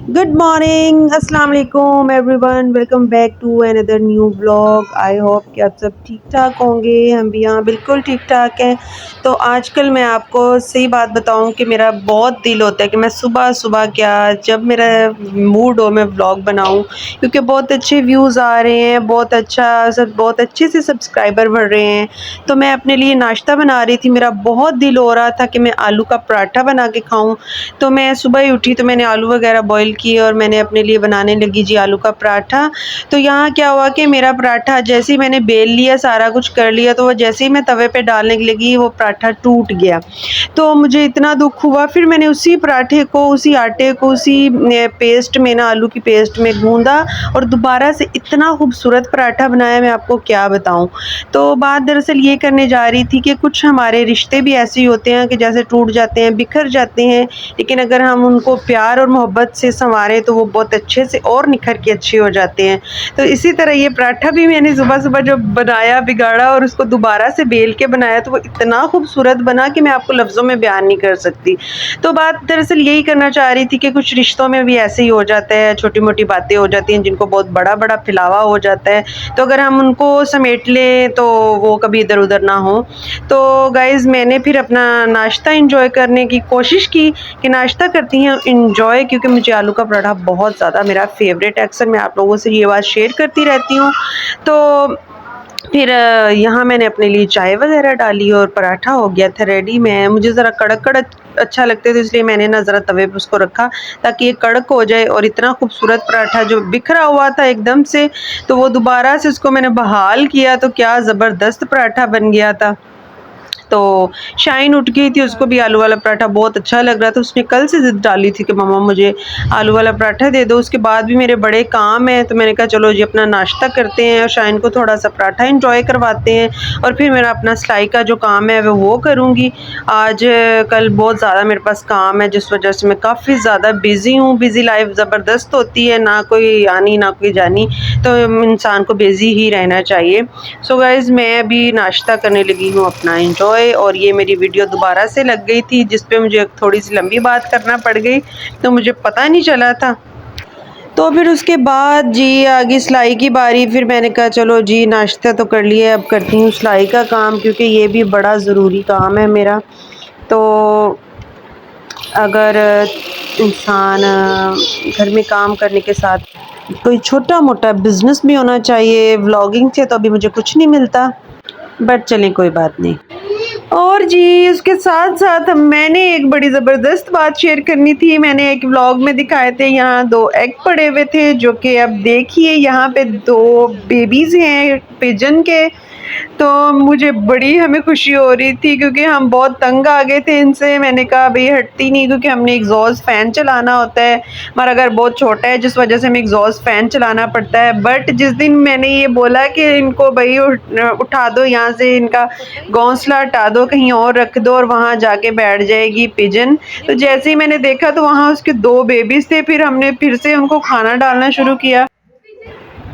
Good morning, अस्सलाम वालेकुम everyone. Welcome back to another new blog. I hope कि आप सब ठीक ठाक होंगे। हम भी यहाँ बिल्कुल ठीक ठाक हैं। तो आजकल मैं आपको सही बात बताऊं कि मेरा बहुत दिल होता है कि मैं सुबह सुबह क्या जब मेरा मूड हो मैं ब्लॉग बनाऊं, क्योंकि बहुत अच्छे व्यूज़ आ रहे हैं, बहुत अच्छे से सब्सक्राइबर बढ़ रहे हैं। तो मैं अपने लिए नाश्ता बना रही थी। मेरा बहुत दिल हो रहा था कि मैं आलू का पराठा बना के खाऊं। तो मैं सुबह ही उठी तो मैंने आलू वगैरह बॉईल किए और मैंने अपने लिए बनाने लगी जी आलू का पराठा। तो यहाँ क्या हुआ कि मेरा पराठा जैसे ही मैंने बेल लिया, सारा कुछ कर लिया, तो वो जैसे ही मैं तवे पे डालने लगी वो पराठा टूट गया। तो मुझे इतना दुख हुआ। फिर मैंने उसी पराठे को, उसी आटे को, उसी पेस्ट में ना, आलू की पेस्ट में गूंदा और दोबारा से इतना खूबसूरत पराठा बनाया, मैं आपको क्या बताऊं। तो बात दरअसल ये करने जा रही थी कि कुछ हमारे रिश्ते भी ऐसे ही होते हैं कि जैसे टूट जाते हैं, बिखर जाते हैं, लेकिन अगर हम उनको प्यार और मोहब्बत से संवारें तो वो बहुत अच्छे से और निखर के अच्छे हो जाते हैं। तो इसी तरह ये पराठा भी मैंने सुबह सुबह जो बनाया, बिगाड़ा और उसको दोबारा से बेल के बनाया, तो वो इतना खूबसूरत बना कि मैं आपको लफ्ज़ों में बयान नहीं कर सकती। तो बात दरअसल यही करना चाह रही थी कि कुछ रिश्तों में भी ऐसे ही हो जाता है, छोटी मोटी बातें हो जाती हैं जिनको बहुत बड़ा बड़ा फैलावा हो जाता है। तो अगर हम उनको समेट लें तो वो कभी इधर उधर ना हो। तो गाइज़, मैंने फिर अपना नाश्ता इंजॉय करने की कोशिश की कि नाश्ता करती हैं इंजॉय, क्योंकि मुझे आलू का पराठा बहुत ज़्यादा मेरा फेवरेट है। अक्सर मैं आप लोगों से ये बात शेयर करती रहती हूँ। तो फिर यहाँ मैंने अपने लिए चाय वगैरह डाली और पराठा हो गया था रेडी। मुझे ज़रा कड़क कड़क अच्छा लगते थे, इसलिए मैंने ना ज़रा तवे पे उसको रखा ताकि ये कड़क हो जाए। और इतना खूबसूरत पराठा जो बिखरा हुआ था एकदम से, तो वो दोबारा से उसको मैंने बहाल किया तो क्या ज़बरदस्त पराठा बन गया था। तो शाइन उठ गई थी, उसको भी आलू वाला पराठा बहुत अच्छा लग रहा था। उसने कल से ज़िद डाली थी कि मम्मा मुझे आलू वाला पराठा दे दो। उसके बाद भी मेरे बड़े काम हैं, तो मैंने कहा चलो जी अपना नाश्ता करते हैं और शाइन को थोड़ा सा पराठा इंजॉय करवाते हैं और फिर मेरा अपना सिलाई का जो काम है वो करूँगी। आज कल बहुत ज़्यादा मेरे पास काम है, जिस वजह से मैं काफ़ी ज़्यादा बिज़ी हूँ। बिज़ी लाइफ ज़बरदस्त होती है, ना कोई आनी ना कोई जानी, तो इंसान को बिज़ी ही रहना चाहिए। सो गाइज़, मैं अभी नाश्ता करने लगी हूँ अपना इंजॉय। और ये मेरी वीडियो दोबारा से लग गई थी जिस पे मुझे थोड़ी सी लंबी बात करना पड़ गई, तो मुझे पता नहीं चला था। तो फिर उसके बाद जी आगे सिलाई की बारी। फिर मैंने कहा चलो जी नाश्ता तो कर लिया, अब करती हूँ सिलाई का काम, क्योंकि ये भी बड़ा ज़रूरी काम है मेरा। तो अगर इंसान घर में काम करने के साथ कोई छोटा मोटा बिजनेस भी होना चाहिए। व्लॉगिंग से तो अभी मुझे कुछ नहीं मिलता, बट चलें कोई बात नहीं। और जी उसके साथ साथ मैंने एक बड़ी ज़बरदस्त बात शेयर करनी थी। मैंने एक व्लॉग में दिखाए थे, यहाँ 2 एग पड़े हुए थे, जो कि अब देखिए यहाँ पे 2 बेबीज़ हैं पिजन के। तो मुझे बड़ी हमें खुशी हो रही थी, क्योंकि हम बहुत तंग आ गए थे इनसे। मैंने कहा भाई हटती नहीं, क्योंकि हमने एग्जॉस्ट फ़ैन चलाना होता है। हमारा घर बहुत छोटा है, जिस वजह से हमें एग्जॉस्ट फ़ैन चलाना पड़ता है। बट जिस दिन मैंने ये बोला कि इनको भाई उठा दो यहाँ से, इनका घोंसला हटा दो, कहीं और रख दो और वहाँ जाके बैठ जाएगी पिजन, तो जैसे ही मैंने देखा तो वहाँ उसके 2 बेबीज़ थे। फिर हमने फिर से उनको खाना डालना शुरू किया।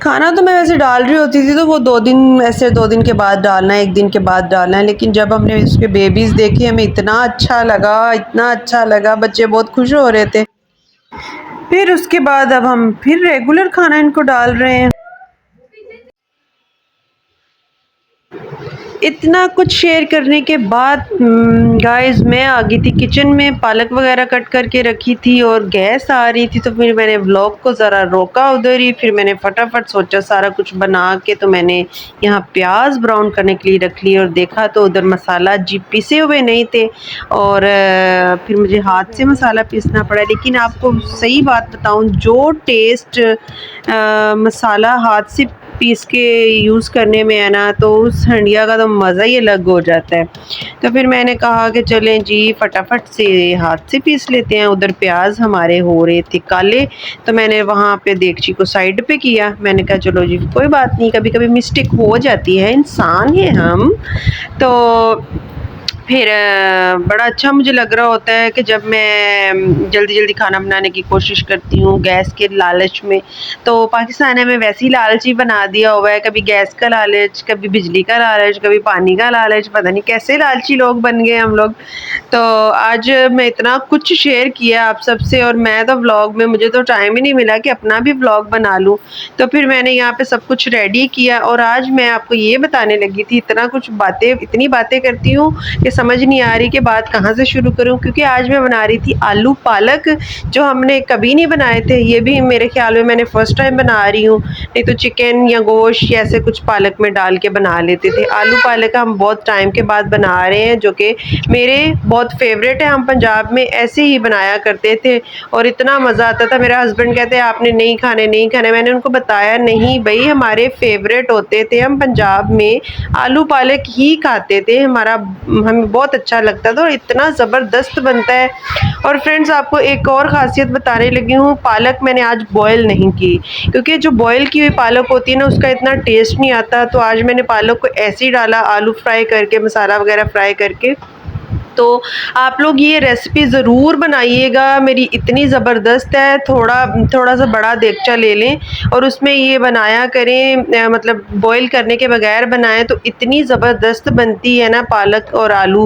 खाना तो मैं वैसे डाल रही होती थी, तो वो 2 दिन ऐसे 2 दिन के बाद डालना है, 1 दिन के बाद डालना है। लेकिन जब हमने उसके बेबीज़ देखे हमें इतना अच्छा लगा, इतना अच्छा लगा, बच्चे बहुत खुश हो रहे थे। फिर उसके बाद अब हम फिर रेगुलर खाना इनको डाल रहे हैं। इतना कुछ शेयर करने के बाद गाइस, मैं आ गई थी किचन में, पालक वगैरह कट करके रखी थी और गैस आ रही थी, तो फिर मैंने व्लॉग को ज़रा रोका उधर ही। फिर मैंने फटाफट सोचा सारा कुछ बना के, तो मैंने यहाँ प्याज ब्राउन करने के लिए रख ली और देखा तो उधर मसाला जी पीसे हुए नहीं थे और फिर मुझे हाथ से मसाला पीसना पड़ा। लेकिन आपको सही बात बताऊँ, जो टेस्ट मसाला हाथ से पीस के यूज़ करने में है ना, तो उस हंडिया का तो मज़ा ही अलग हो जाता है। तो फिर मैंने कहा कि चलें जी फटाफट से हाथ से पीस लेते हैं। उधर प्याज हमारे हो रहे थे काले, तो मैंने वहाँ पे देगची को साइड पे किया। मैंने कहा चलो जी कोई बात नहीं, कभी कभी मिस्टेक हो जाती है, इंसान है हम। तो फिर बड़ा अच्छा मुझे लग रहा होता है कि जब मैं जल्दी जल्दी खाना बनाने की कोशिश करती हूँ गैस के लालच में। तो पाकिस्तान में वैसे ही लालची बना दिया हुआ है, कभी गैस का लालच, कभी बिजली का लालच, कभी पानी का लालच, पता नहीं कैसे लालची लोग बन गए हम लोग। तो आज मैं इतना कुछ शेयर किया आप सबसे, और मैं तो व्लॉग में मुझे तो टाइम ही नहीं मिला कि अपना भी व्लॉग बना लूँ। तो फिर मैंने यहाँ पे सब कुछ रेडी किया और आज मैं आपको ये बताने लगी थी। इतना कुछ बातें, इतनी बातें करती हूँ कि समझ नहीं आ रही कि बात कहाँ से शुरू करूँ, क्योंकि आज मैं बना रही थी आलू पालक, जो हमने कभी नहीं बनाए थे। ये भी मेरे ख्याल में मैंने फ़र्स्ट टाइम बना रही हूँ, नहीं तो चिकन या गोश्त या ऐसे कुछ पालक में डाल के बना लेते थे। आलू पालक हम बहुत टाइम के बाद बना रहे हैं, जो कि मेरे बहुत फेवरेट है। हम पंजाब में ऐसे ही बनाया करते थे और इतना मज़ा आता था। मेरे हस्बैंड कहते आपने नहीं खाने, नहीं खाने। मैंने उनको बताया नहीं भाई, हमारे फेवरेट होते थे, हम पंजाब में आलू पालक ही खाते थे, हमें बहुत अच्छा लगता था और इतना ज़बरदस्त बनता है। और फ्रेंड्स आपको एक और ख़ासियत बताने लगी हूँ, पालक मैंने आज बॉयल नहीं की, क्योंकि जो बॉयल की हुई पालक होती है ना उसका इतना टेस्ट नहीं आता। तो आज मैंने पालक को ऐसे ही डाला, आलू फ्राई करके, मसाला वगैरह फ्राई करके। तो आप लोग ये रेसिपी ज़रूर बनाइएगा, मेरी इतनी ज़बरदस्त है। थोड़ा सा बड़ा देगचा ले लें और उसमें ये बनाया करें, मतलब बॉईल करने के बगैर बनाएं तो इतनी ज़बरदस्त बनती है ना पालक और आलू।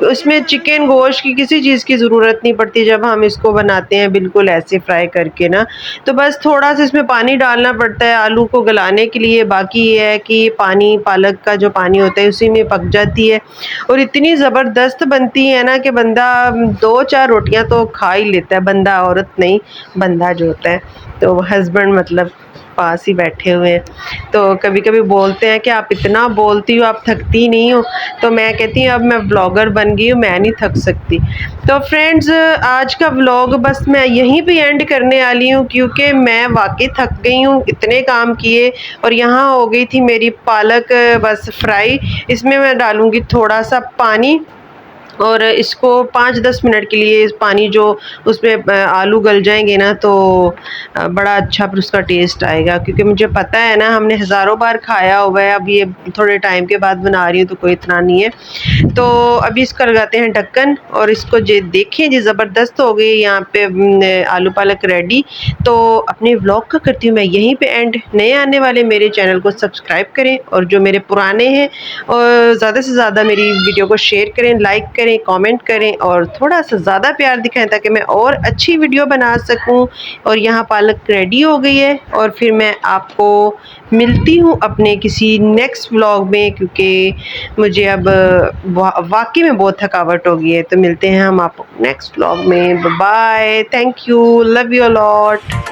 उसमें चिकन गोश्त की किसी चीज़ की ज़रूरत नहीं पड़ती जब हम इसको बनाते हैं बिल्कुल ऐसे फ्राई करके ना। तो बस थोड़ा सा इसमें पानी डालना पड़ता है आलू को गलाने के लिए, बाकी ये है कि पानी, पालक का जो पानी होता है उसी में पक जाती है और इतनी ज़बरदस्त बनती है ना कि बंदा 2-4 रोटियां तो खा ही लेता है। बंदा, औरत नहीं, बंदा जो होता है, तो हस्बैंड मतलब पास ही बैठे हुए हैं। तो कभी कभी बोलते हैं कि आप इतना बोलती हो, आप थकती नहीं हो। तो मैं कहती हूँ अब मैं ब्लॉगर बन गई हूँ, मैं नहीं थक सकती। तो फ्रेंड्स आज का व्लॉग बस मैं यहीं पे एंड करने वाली हूँ, क्योंकि मैं वाकई थक गई हूँ, इतने काम किए। और यहाँ हो गई थी मेरी पालक बस फ्राई। इसमें मैं डालूँगी थोड़ा सा पानी और इसको 5-10 मिनट के लिए, इस पानी जो उसमें आलू गल जाएंगे ना तो बड़ा अच्छा फिर उसका टेस्ट आएगा। क्योंकि मुझे पता है ना, हमने हज़ारों बार खाया हुआ है, अब ये थोड़े टाइम के बाद बना रही हूँ तो कोई इतना नहीं है। तो अभी इसका लगाते हैं ढक्कन और इसको जे देखें जी ज़बरदस्त हो गई यहाँ पे आलू पालक रेडी। तो अपने व्लॉग का करती हूँ मैं यहीं पे एंड। नए आने वाले मेरे चैनल को सब्सक्राइब करें और जो मेरे पुराने हैं और ज़्यादा से ज़्यादा मेरी वीडियो को शेयर करें, लाइक करें, कमेंट करें और थोड़ा सा ज़्यादा प्यार दिखाएं ताकि मैं और अच्छी वीडियो बना सकूं। और यहाँ पालक रेडी हो गई है और फिर मैं आपको मिलती हूँ अपने किसी नेक्स्ट व्लॉग में, क्योंकि मुझे अब वाकई में बहुत थकावट हो गई है। तो मिलते हैं हम आपको नेक्स्ट व्लॉग में। Bye, thank you, love you lot.